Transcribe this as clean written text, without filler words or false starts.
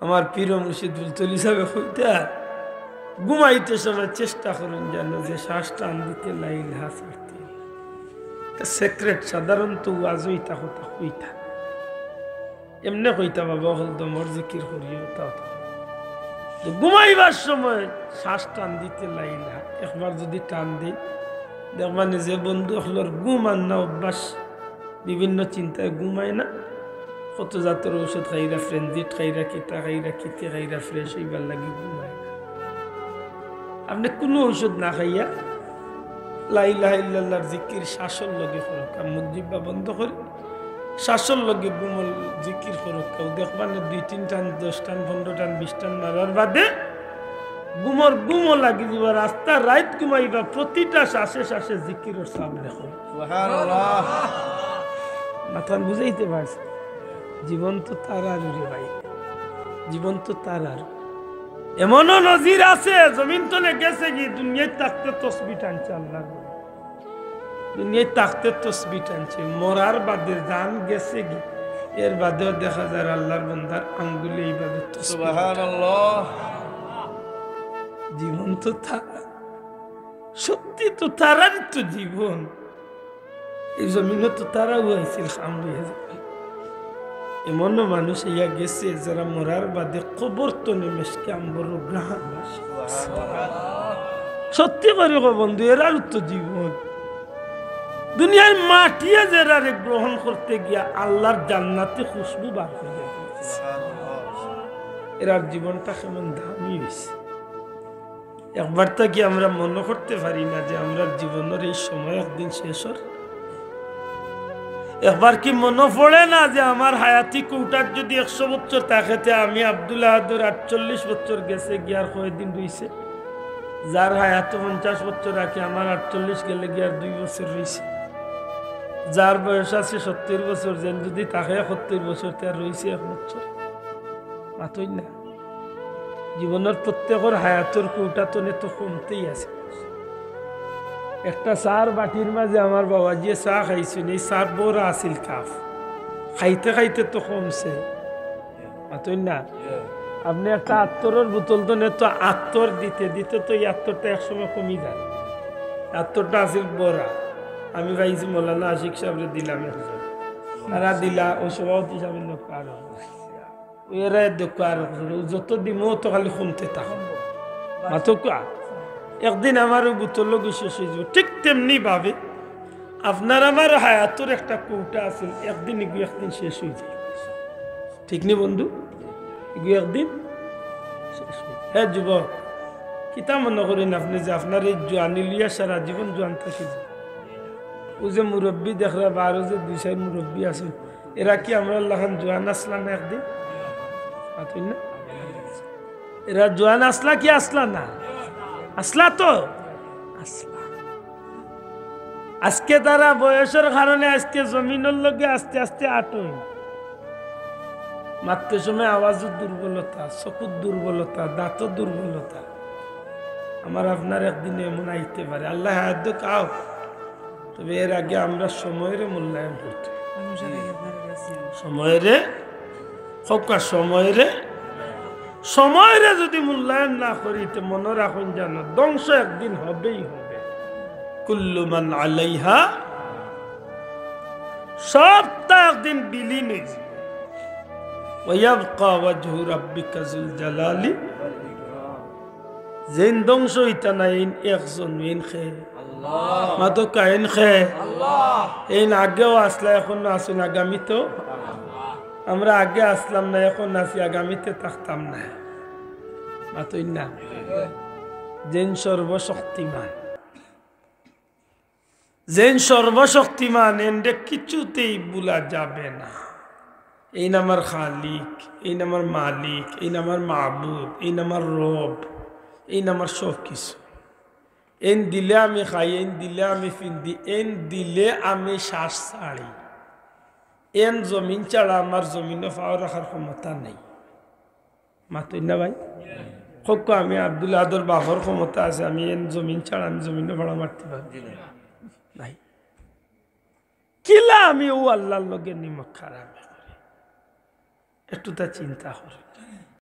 আমার পীর মুর্শিদ বুলতলি সাহেব হইতা ঘুমাইতে সময় চেষ্টা করুন যেন যে শ্বাস টান দিতে লা ইলাহা ছাড়তে সিক্রেট সাধারণত ওয়াজই তা কথা হইতা এমনি কইতা বাবা হল দমর জিকির করিও তাও ঘুমাইবার সময় শ্বাস টান দিতে লা ইলাহা একবার যদি টান দিই দেখবানে যে বন্ধু হলোর ঘুম আর না অভ্যাস বিভিন্ন চিন্তায় ঘুমায় না কত জাতের ঔষধ খাইরা ফ্রেন্সিট খাইরা কিতা খাইরা কিতে খাইরা ফ্রেশ হইবার লাগি ঘুমায় না আপনি কোনো ঔষধ না খাইয়া লা ইলাহা ইল্লাল্লাহর জিকির শ্বাসর লগে করুক মুখ জিহ্বা বন্ধ করে শ্বাসর লগে ঘুমল জিকির করুক দেখবানে 2-3 টান 10 টান 15 টান 20 টান মারার বাদে ঘুমর ঘুমও লাগি যাবা রাস্তা রাত ঘুমাইবা প্রতিটা শ্বাসে শ্বাসে জিকিরের সাব লেখো সুবহানাল্লাহ মাথা বুঝাইতে পারছে জীবন তো তার আর রে ভাই জীবন তো তার আর এমনও নজির আছে জমিন তলে গেছে কি দুনিয়ায় তাকতে তসবিহ টানছে আল্লাহ দুনিয়ায় তাকতে তসবিহ টানছে মরার বাদে জান গেছে কি এর বাদেও দেখা যায় আল্লাহর বান্দার আঙ্গুলে এইভাবে সুবহানাল্লাহ জীবন তো তার সত্যি তো তারারই তো জীবন এই জমিনে তো তারা হয়েছিল সামনে এমনও মানুষ ইয়া গেছে যারা মরার বাদে কবর তো নেমেশকে আম্বর গ্রহণ সত্যি করে বন্ধু এরার তো জীবন দুনিয়ার মাটিয়ে যারা গ্রহণ করতে গিয়া আল্লাহর জান্নাতে খুশবু বার করে এরার জীবনটা কেমন দামি হয়েছে একবার তা কি আমরা মনে করতে পারি না যে আমরা জীবনের এই সময় একদিন শেষ হয় একবার কি মনে পড়ে না যে আমার হায়াতি কৌটার যদি 100 বছর থাকেতে আমি আব্দুল্লাহ 48 বছর গেছে গিয়ার কয়েকদিন রয়েছে যার হায়াত 50 বছর রাখে আমার 48 গেলে গিয়ার 2 বছর রয়েছে যার বয়স আছে 70 বছর যেন যদি তাকে 70 বছর তার রয়েছে 1 বছর মাতই না জীবনের প্রত্যেকের হায়াতের কৌটা তো নে তো কমতেই আছে একটা চার বাটির মাঝে আমার বাবা যে চা খাইছেন এই চার বড় আছিল কাপ খাইতে খাইতে তো কমছে মাতই না আপনি একটা আত্তরের বোতল তো নে তো আত্তর দিতে দিতে তো এই আত্তরটা একসময় কমি যায় আত্তরটা আছিল বড়া আমি ভাইছি মৌলানা আশিক সাহেবরে দিলাম তারা দিলা ওই সভাপতি সাহেবের লোক আরো এরা দেখো আর যত দিমো তো খালি শুনতে থাকো মাতো একদিন আমার বোতল শেষ হয়ে যাব ঠিক তেমনি ভাবে আপনার আমার হায়াতের একটা কৌটা আছিল একদিন এগুলো একদিন শেষ হয়ে যায় ঠিক নি বন্ধু এগুলো একদিন শেষ হয়ে হ্যাঁ যুবক কিতা মনে করেন আপনি যে আপনার এই জোয়ানি লিয়া সারা জীবন জোয়ান থাকি ও যে মুরব্বী দেখরা বা আরো যে 2-4 মুরব্বী আছে এরা কি আমরা লাখান জোয়ান আসলাম না একদিন না এরা জোয়ান আসলা কি আসলা না আসলা তো আসলা আজকে তারা বয়সের কারণে আজকে জমিনের লগে আস্তে আস্তে আটই মাত্র সময় আওয়াজের দুর্বলতা চকুর দুর্বলতা দাঁতের দুর্বলতা আমার আপনার একদিনে এমন আইতে পারে আল্লাহ হায়াত খাও তবে এর আগে আমরা সময়ের মূল্যায়ন করতে সময়ের সময়ের যদি মূল্যায়ন না করি তো মনে রাখুন জানো ধ্বংস একদিন হবেই হবে কুল্লু মান আলাইহা সবটা একদিন বিলীন হয়ে যাবে ওয়ায়াবকা ওয়াজহু রাব্বিকা যুল জালালি যেন ধ্বংস হইতা না ইন একজন ইন খে আল্লাহ মাতো কাইন খে আল্লাহ ইন আগেও আসলা এখন আসুন আগামীতেও আমরা আগে আসলাম না এখন আসি আগামীতে থাকতাম না মাতই না যেন সর্বশক্তিমান এন্ডে কিছুতেই ভুলা যাবে না এই নামার খালিক এই নামার মালিক এই নামার মাবুদ এই নামার রব এই নামার সব কিছু এন দিলে আমি খাই এন দিলে আমি ফিন্দি এন দিলে আমি শ্বাস ছাড়ি এন জমিন ছাড়া আমার জমিনে পাও রাখার ক্ষমতা নেই মাতই না ভাই হোক আমি আব্দুল্লাহ আদর বাহর ক্ষমতা আছে আমি এন জমিন ছাড়া আমি জমিনে ভাড়া মারতে পারি নাই কিলা আমি ও আল্লাহর লগে নিমক খারাপ একটু তা চিন্তা করি